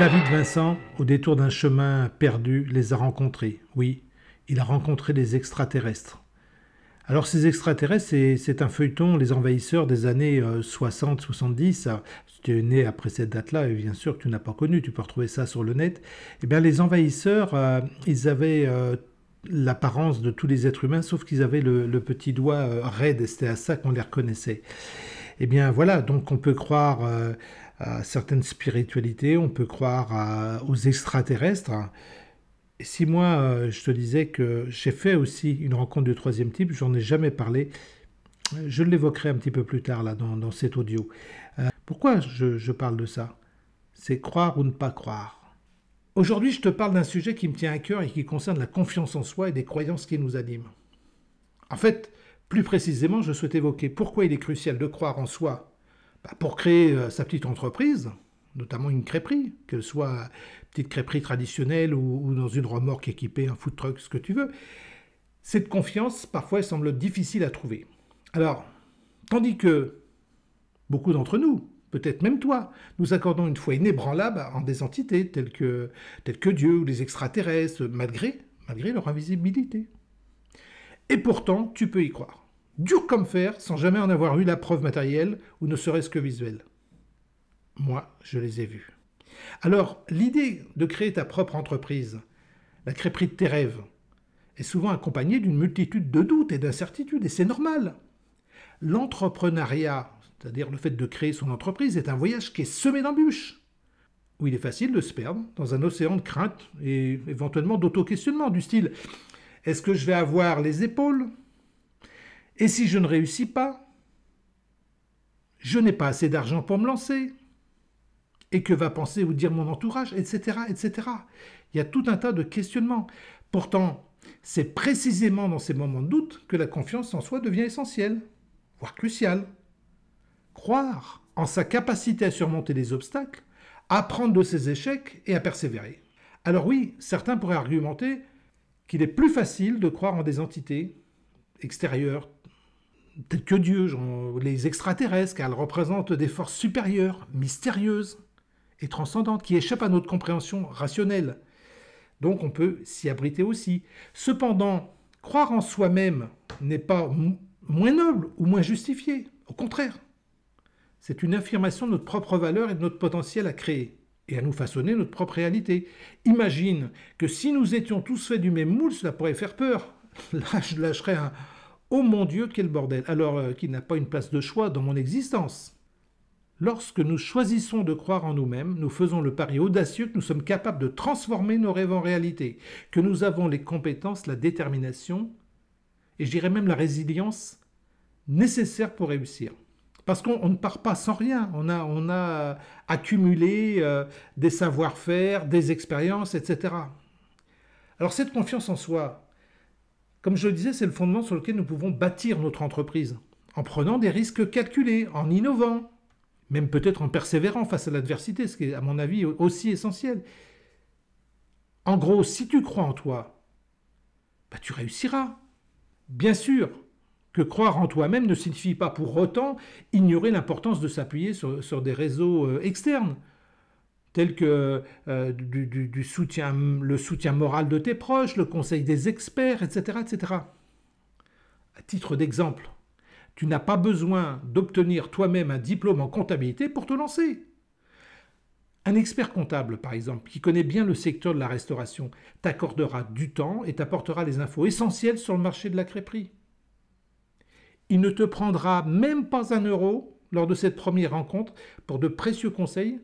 David Vincent, au détour d'un chemin perdu, les a rencontrés. Oui, il a rencontré des extraterrestres. Alors ces extraterrestres, c'est un feuilleton, les envahisseurs des années 60-70. Si tu es né après cette date-là, et bien sûr que tu n'as pas connu, tu peux retrouver ça sur le net. Eh bien les envahisseurs, ils avaient l'apparence de tous les êtres humains, sauf qu'ils avaient le petit doigt raide, et c'était à ça qu'on les reconnaissait. Eh bien voilà, donc on peut croire à certaines spiritualités, on peut croire aux extraterrestres. Et si moi, je te disais que j'ai fait aussi une rencontre du troisième type, j'en ai jamais parlé, je l'évoquerai un petit peu plus tard là, dans cet audio. Pourquoi je parle de ça? C'est croire ou ne pas croire. Aujourd'hui, je te parle d'un sujet qui me tient à cœur et qui concerne la confiance en soi et des croyances qui nous animent. En fait, plus précisément, je souhaite évoquer pourquoi il est crucial de croire en soi pour créer sa petite entreprise, notamment une crêperie, qu'elle soit petite crêperie traditionnelle ou dans une remorque équipée, un food truck, ce que tu veux. Cette confiance, parfois, elle semble difficile à trouver. Alors, tandis que beaucoup d'entre nous, peut-être même toi, nous accordons une foi inébranlable en des entités telles que Dieu ou les extraterrestres, malgré leur invisibilité. Et pourtant, tu peux y croire. Dur comme fer, sans jamais en avoir eu la preuve matérielle ou ne serait-ce que visuelle. Moi, je les ai vus. Alors, l'idée de créer ta propre entreprise, la crêperie de tes rêves, est souvent accompagnée d'une multitude de doutes et d'incertitudes, et c'est normal. L'entrepreneuriat, c'est-à-dire le fait de créer son entreprise, est un voyage qui est semé d'embûches, où il est facile de se perdre dans un océan de craintes et éventuellement d'auto-questionnement du style « Est-ce que je vais avoir les épaules ? Et si je ne réussis pas ? Je n'ai pas assez d'argent pour me lancer ? Et que va penser ou dire mon entourage, etc., etc. » Il y a tout un tas de questionnements. Pourtant, c'est précisément dans ces moments de doute que la confiance en soi devient essentielle, voire cruciale. Croire en sa capacité à surmonter les obstacles, à apprendre de ses échecs et à persévérer. Alors oui, certains pourraient argumenter qu'il est plus facile de croire en des entités extérieures, telles que Dieu, genre les extraterrestres, car elles représentent des forces supérieures, mystérieuses et transcendantes, qui échappent à notre compréhension rationnelle. Donc on peut s'y abriter aussi. Cependant, croire en soi-même n'est pas moins noble ou moins justifié. Au contraire, c'est une affirmation de notre propre valeur et de notre potentiel à créer et à nous façonner notre propre réalité. Imagine que si nous étions tous faits du même moule, cela pourrait faire peur. Là, je lâcherais un « Oh mon Dieu, quel bordel !» alors qu'il n'a pas une place de choix dans mon existence. Lorsque nous choisissons de croire en nous-mêmes, nous faisons le pari audacieux que nous sommes capables de transformer nos rêves en réalité, que nous avons les compétences, la détermination et je dirais même la résilience nécessaires pour réussir. Parce qu'on ne part pas sans rien, on a accumulé des savoir-faire, des expériences, etc. Alors cette confiance en soi, comme je le disais, c'est le fondement sur lequel nous pouvons bâtir notre entreprise, en prenant des risques calculés, en innovant, même peut-être en persévérant face à l'adversité, ce qui est à mon avis aussi essentiel. En gros, si tu crois en toi, tu réussiras. Bien sûr que croire en toi-même ne signifie pas pour autant ignorer l'importance de s'appuyer sur des réseaux externes, tels que le soutien moral de tes proches, le conseil des experts, etc., etc. À titre d'exemple, tu n'as pas besoin d'obtenir toi-même un diplôme en comptabilité pour te lancer. Un expert comptable, par exemple, qui connaît bien le secteur de la restauration, t'accordera du temps et t'apportera les infos essentielles sur le marché de la crêperie. Il ne te prendra même pas un euro lors de cette première rencontre pour de précieux conseils.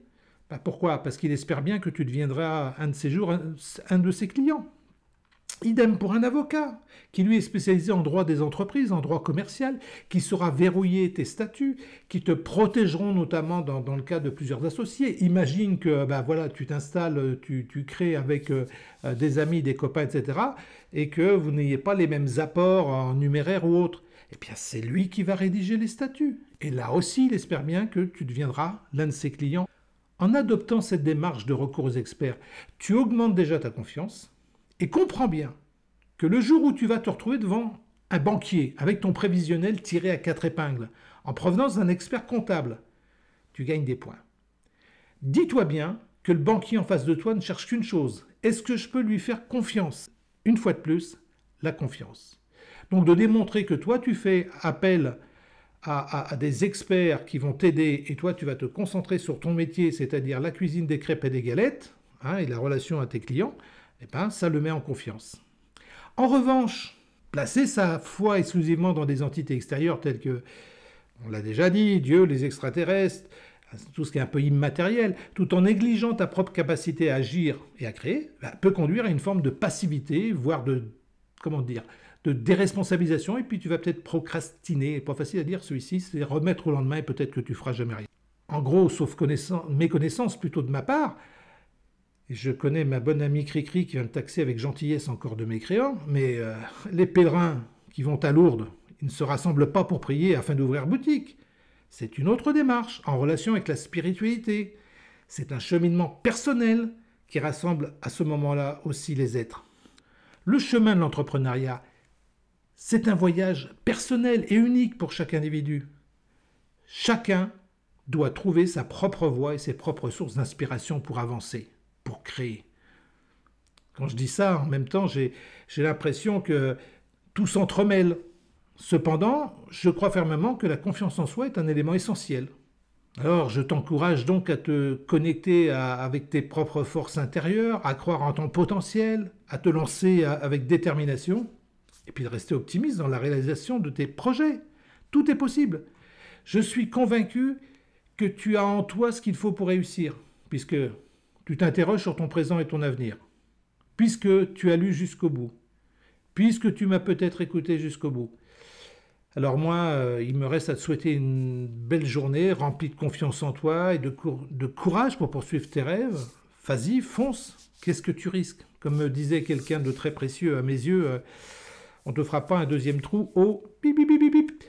Pourquoi ? Parce qu'il espère bien que tu deviendras un de ces jours un de ses clients. Idem pour un avocat, qui lui est spécialisé en droit des entreprises, en droit commercial, qui saura verrouiller tes statuts, qui te protégeront notamment dans le cas de plusieurs associés. Imagine que tu t'installes, tu crées avec des amis, des copains, etc., et que vous n'ayez pas les mêmes apports en numéraire ou autre. Eh bien, c'est lui qui va rédiger les statuts. Et là aussi, il espère bien que tu deviendras l'un de ses clients. En adoptant cette démarche de recours aux experts, tu augmentes déjà ta confiance. Et comprends bien que le jour où tu vas te retrouver devant un banquier avec ton prévisionnel tiré à 4 épingles, en provenance d'un expert comptable, tu gagnes des points. Dis-toi bien que le banquier en face de toi ne cherche qu'une chose. Est-ce que je peux lui faire confiance? Une fois de plus, la confiance. Donc de démontrer que toi, tu fais appel à des experts qui vont t'aider et toi, tu vas te concentrer sur ton métier, c'est-à-dire la cuisine des crêpes et des galettes, hein, et la relation à tes clients, eh ben, ça le met en confiance. En revanche, placer sa foi exclusivement dans des entités extérieures telles que, on l'a déjà dit, Dieu, les extraterrestres, tout ce qui est un peu immatériel, tout en négligeant ta propre capacité à agir et à créer, peut conduire à une forme de passivité, voire comment dire, de déresponsabilisation, et puis tu vas peut-être procrastiner, pas facile à dire celui-ci, c'est remettre au lendemain et peut-être que tu feras jamais rien. En gros, sauf méconnaissance plutôt de ma part, et je connais ma bonne amie Cricri qui vient me taxer avec gentillesse encore de mécréant, mais les pèlerins qui vont à Lourdes, ils ne se rassemblent pas pour prier afin d'ouvrir boutique. C'est une autre démarche en relation avec la spiritualité. C'est un cheminement personnel qui rassemble à ce moment-là aussi les êtres. Le chemin de l'entrepreneuriat, c'est un voyage personnel et unique pour chaque individu. Chacun doit trouver sa propre voie et ses propres sources d'inspiration pour avancer, pour créer. Quand je dis ça, en même temps, j'ai l'impression que tout s'entremêle. Cependant, je crois fermement que la confiance en soi est un élément essentiel. Alors, je t'encourage donc à te connecter avec tes propres forces intérieures, à croire en ton potentiel, à te lancer avec détermination, et puis de rester optimiste dans la réalisation de tes projets. Tout est possible. Je suis convaincu que tu as en toi ce qu'il faut pour réussir, puisque tu t'interroges sur ton présent et ton avenir, puisque tu as lu jusqu'au bout, puisque tu m'as peut-être écouté jusqu'au bout. Alors moi, il me reste à te souhaiter une belle journée remplie de confiance en toi et de courage pour poursuivre tes rêves. Vas-y, fonce. Qu'est-ce que tu risques? Comme me disait quelqu'un de très précieux à mes yeux, on ne te fera pas un deuxième trou au bip bip bip bip.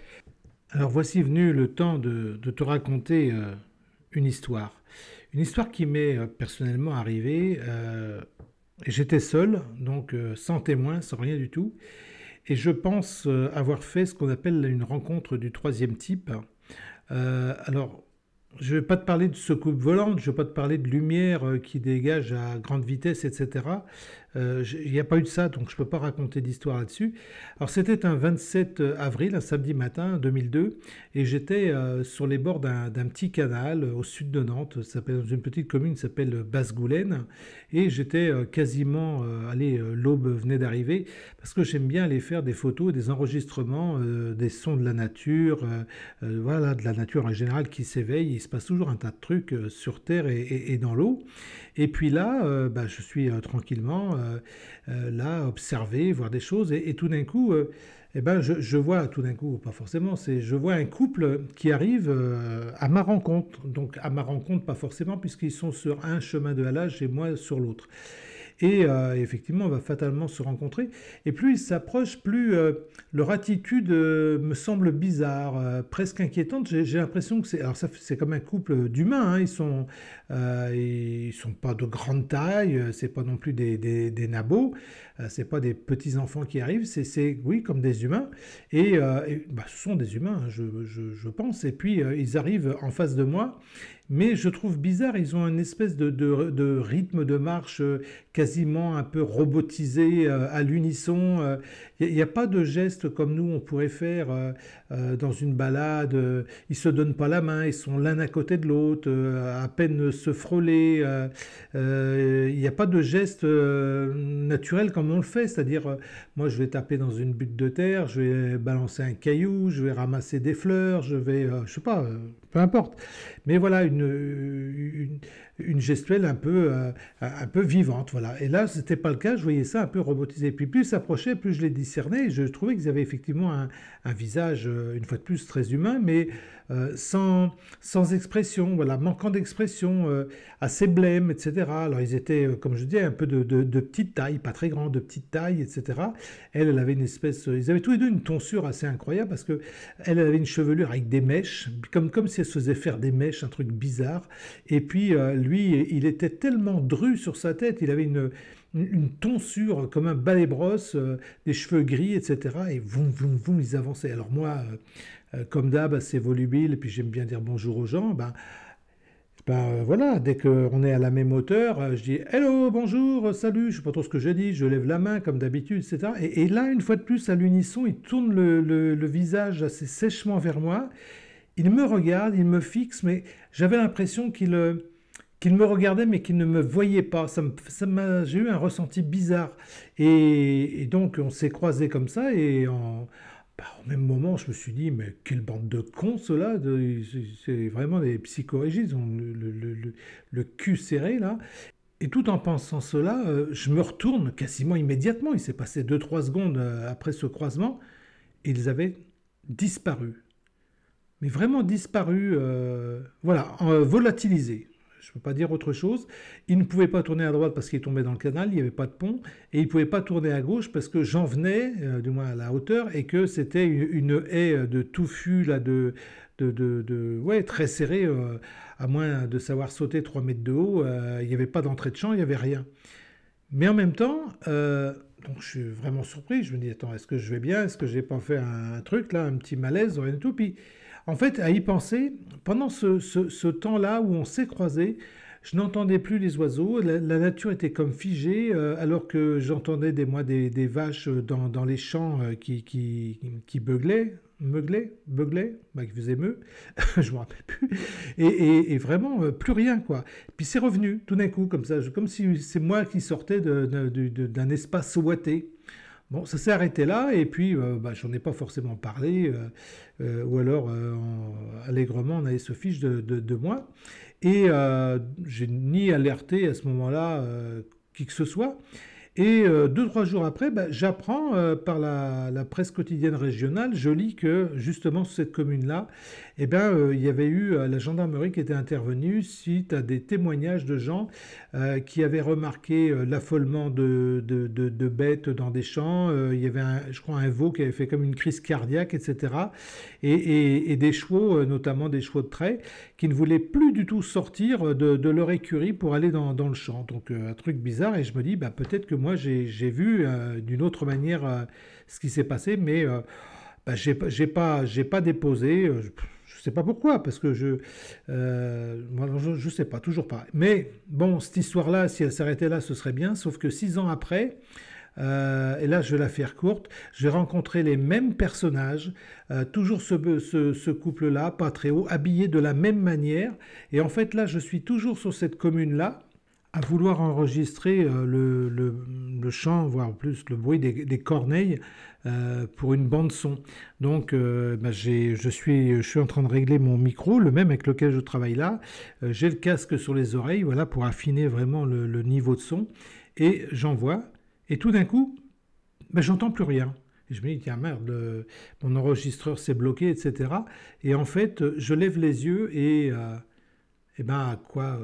Alors voici venu le temps de te raconter une histoire. Une histoire qui m'est personnellement arrivée. J'étais seul, donc sans témoin, sans rien du tout. Et je pense avoir fait ce qu'on appelle une rencontre du troisième type. Alors, je ne vais pas te parler de soucoupe volante, je ne vais pas te parler de lumière qui dégage à grande vitesse, etc. Il n'y a pas eu de ça, donc je ne peux pas raconter d'histoire là-dessus. Alors c'était un 27 avril, un samedi matin 2002, et j'étais sur les bords d'un petit canal au sud de Nantes, dans une petite commune qui s'appelle Basse-Goulaine, et j'étais quasiment, l'aube venait d'arriver, parce que j'aime bien aller faire des photos et des enregistrements des sons de la nature, voilà, de la nature en général qui s'éveille. Il se passe toujours un tas de trucs sur Terre et dans l'eau. Et puis là, je suis tranquillement là, observer, voir des choses, et tout d'un coup, je vois, tout d'un coup, pas forcément, je vois un couple qui arrive à ma rencontre. Donc à ma rencontre, pas forcément, puisqu'ils sont sur un chemin de halage et moi sur l'autre. Et effectivement, on va fatalement se rencontrer. Et plus ils s'approchent, plus leur attitude me semble bizarre, presque inquiétante. J'ai l'impression que c'est comme un couple d'humains. Hein. Ils sont pas de grande taille. C'est pas non plus des nabots. C'est pas des petits enfants qui arrivent. Oui, comme des humains. Ce sont des humains, hein, je pense. Et puis ils arrivent en face de moi. Mais je trouve bizarre, ils ont une espèce de rythme de marche quasiment un peu robotisé à l'unisson. Il n'y a pas de gestes comme nous on pourrait faire dans une balade. Ils se donnent pas la main, ils sont l'un à côté de l'autre, à peine se frôler. Il n'y a pas de gestes naturels comme on le fait. C'est-à-dire, moi je vais taper dans une butte de terre, je vais balancer un caillou, je vais ramasser des fleurs, je sais pas, peu importe. Mais voilà, une gestuelle un peu vivante. Voilà. Et là, ce n'était pas le cas, je voyais ça un peu robotisé. Puis plus ils s'approchaient, plus je les discernais, et je trouvais qu'ils avaient effectivement un visage, une fois de plus, très humain, mais sans expression, voilà, manquant d'expression, assez blême, etc. Alors ils étaient, comme je dis, un peu de petite taille, pas très grands, de petite taille, etc. Elle avait une espèce, ils avaient tous les deux une tonsure assez incroyable, parce que elle avait une chevelure avec des mèches, comme si elle se faisait faire des mèches, un truc bizarre. Et puis lui, il était tellement dru sur sa tête, il avait une tonsure comme un balai-brosse, des cheveux gris, etc. Et voum, voum, voum, ils avançaient. Alors moi, comme d'hab, assez volubile, et puis j'aime bien dire bonjour aux gens, Voilà, dès qu'on est à la même hauteur, je dis hello, bonjour, salut, je sais pas trop ce que je dis, je lève la main comme d'habitude, etc. Et là, une fois de plus, à l'unisson, il tourne le visage assez sèchement vers moi. Il me regarde, il me fixe, mais j'avais l'impression qu'il me regardait, mais qu'il ne me voyait pas. J'ai eu un ressenti bizarre. Et donc, on s'est croisés comme ça, et au même moment, je me suis dit, mais quelle bande de cons, ceux-là! C'est vraiment des psychorigides, ils ont le cul serré, là. Et tout en pensant cela, je me retourne quasiment immédiatement. Il s'est passé deux trois secondes après ce croisement, et ils avaient disparu. Mais vraiment disparu, voilà, volatilisé. Je ne peux pas dire autre chose. Il ne pouvait pas tourner à droite parce qu'il tombait dans le canal, il n'y avait pas de pont, et il ne pouvait pas tourner à gauche parce que j'en venais, du moins à la hauteur, et que c'était une haie de touffu, là, ouais, très serrée, à moins de savoir sauter 3 mètres de haut, il n'y avait pas d'entrée de champ, il n'y avait rien. Mais en même temps, donc je suis vraiment surpris. Je me dis, attends, est-ce que je vais bien? Est-ce que j'ai pas fait un truc là, un petit malaise, rien du tout? Puis, en fait, à y penser, pendant ce temps-là où on s'est croisés, je n'entendais plus les oiseaux. La nature était comme figée, alors que j'entendais des vaches dans les champs qui beuglaient. Beuglaient, bah, qui faisaient meu, je me rappelle plus, et vraiment plus rien quoi. Puis c'est revenu tout d'un coup, comme ça, comme si c'est moi qui sortais d'un espace ouaté. Bon, ça s'est arrêté là, et puis j'en ai pas forcément parlé, ou alors allègrement on allait se fiche de moi. Et j'ai ni alerté à ce moment-là qui que ce soit. Et deux, trois jours après, j'apprends par la presse quotidienne régionale, je lis que justement sur cette commune-là, il y avait eu la gendarmerie qui était intervenue suite à des témoignages de gens qui avaient remarqué l'affolement de bêtes dans des champs. Il y avait, je crois, un veau qui avait fait comme une crise cardiaque, etc. Et des chevaux, notamment des chevaux de trait, qui ne voulaient plus du tout sortir de leur écurie pour aller dans le champ. Donc un truc bizarre, et je me dis, peut-être que moi j'ai vu d'une autre manière ce qui s'est passé, mais j'ai pas déposé. Je sais pas pourquoi, parce que je sais pas, toujours pas. Mais bon, cette histoire-là, si elle s'arrêtait là, ce serait bien. Sauf que 6 ans après, et là je vais la faire courte, j'ai rencontré les mêmes personnages, toujours ce couple-là, pas très haut, habillé de la même manière. Et en fait là, je suis toujours sur cette commune-là, à vouloir enregistrer le chant, voire plus le bruit des corneilles pour une bande son. Donc je suis en train de régler mon micro, le même avec lequel je travaille là. J'ai le casque sur les oreilles, voilà, pour affiner vraiment le niveau de son. Et j'envoie. Et tout d'un coup, j'entends plus rien. Et je me dis, tiens, merde, mon enregistreur s'est bloqué, etc. Et en fait, je lève les yeux à quoi,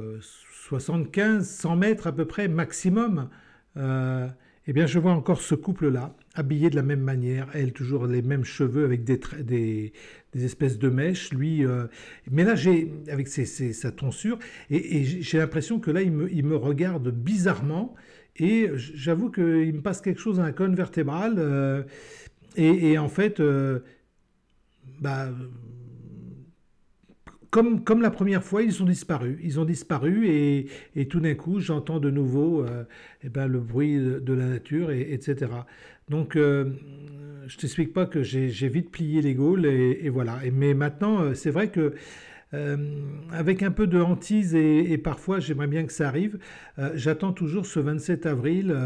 75, 100 mètres à peu près, maximum, je vois encore ce couple-là, habillé de la même manière, elle toujours les mêmes cheveux avec des espèces de mèches, lui, mais là, avec sa tonsure, et j'ai l'impression que là, il me regarde bizarrement, et j'avoue qu'il me passe quelque chose dans la colonne vertébrale, et en fait, bah, comme la première fois, ils ont disparu. Ils ont disparu, et tout d'un coup, j'entends de nouveau le bruit de la nature, etc. Donc, je t'explique pas que j'ai vite plié les gaules, et voilà. Mais maintenant, c'est vrai que avec un peu de hantise, et parfois j'aimerais bien que ça arrive, j'attends toujours ce 27 avril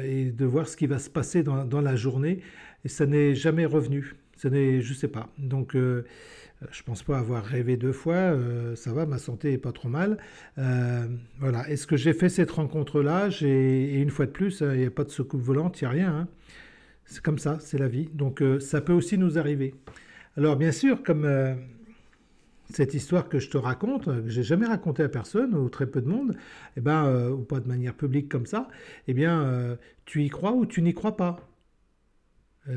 et de voir ce qui va se passer dans la journée, et ça n'est jamais revenu. Je sais pas. Donc, je pense pas avoir rêvé deux fois, ça va, ma santé est pas trop mal. Voilà. Est-ce que j'ai fait cette rencontre-là? Et une fois de plus, il n'y a pas de soucoupe volante, il n'y a rien, hein. C'est comme ça, c'est la vie. Donc ça peut aussi nous arriver. Alors bien sûr, comme cette histoire que je te raconte, que j'ai jamais racontée à personne, ou très peu de monde, ou pas de manière publique comme ça, tu y crois ou tu n'y crois pas.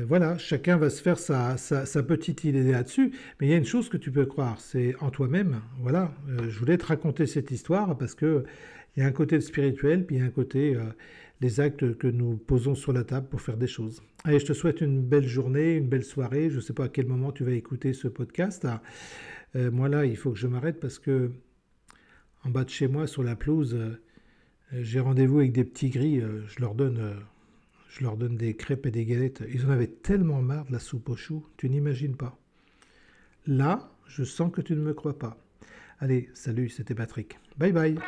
Voilà, chacun va se faire sa petite idée là-dessus, mais il y a une chose que tu peux croire, c'est en toi-même. Voilà, je voulais te raconter cette histoire parce que il y a un côté spirituel, puis il y a un côté les actes que nous posons sur la table pour faire des choses. Allez, je te souhaite une belle journée, une belle soirée. Je ne sais pas à quel moment tu vas écouter ce podcast. Moi là, il faut que je m'arrête parce que en bas de chez moi, sur la pelouse, j'ai rendez-vous avec des petits gris, je leur donne des crêpes et des galettes. Ils en avaient tellement marre de la soupe aux choux, tu n'imagines pas. Là, je sens que tu ne me crois pas. Allez, salut, c'était Patrick. Bye bye.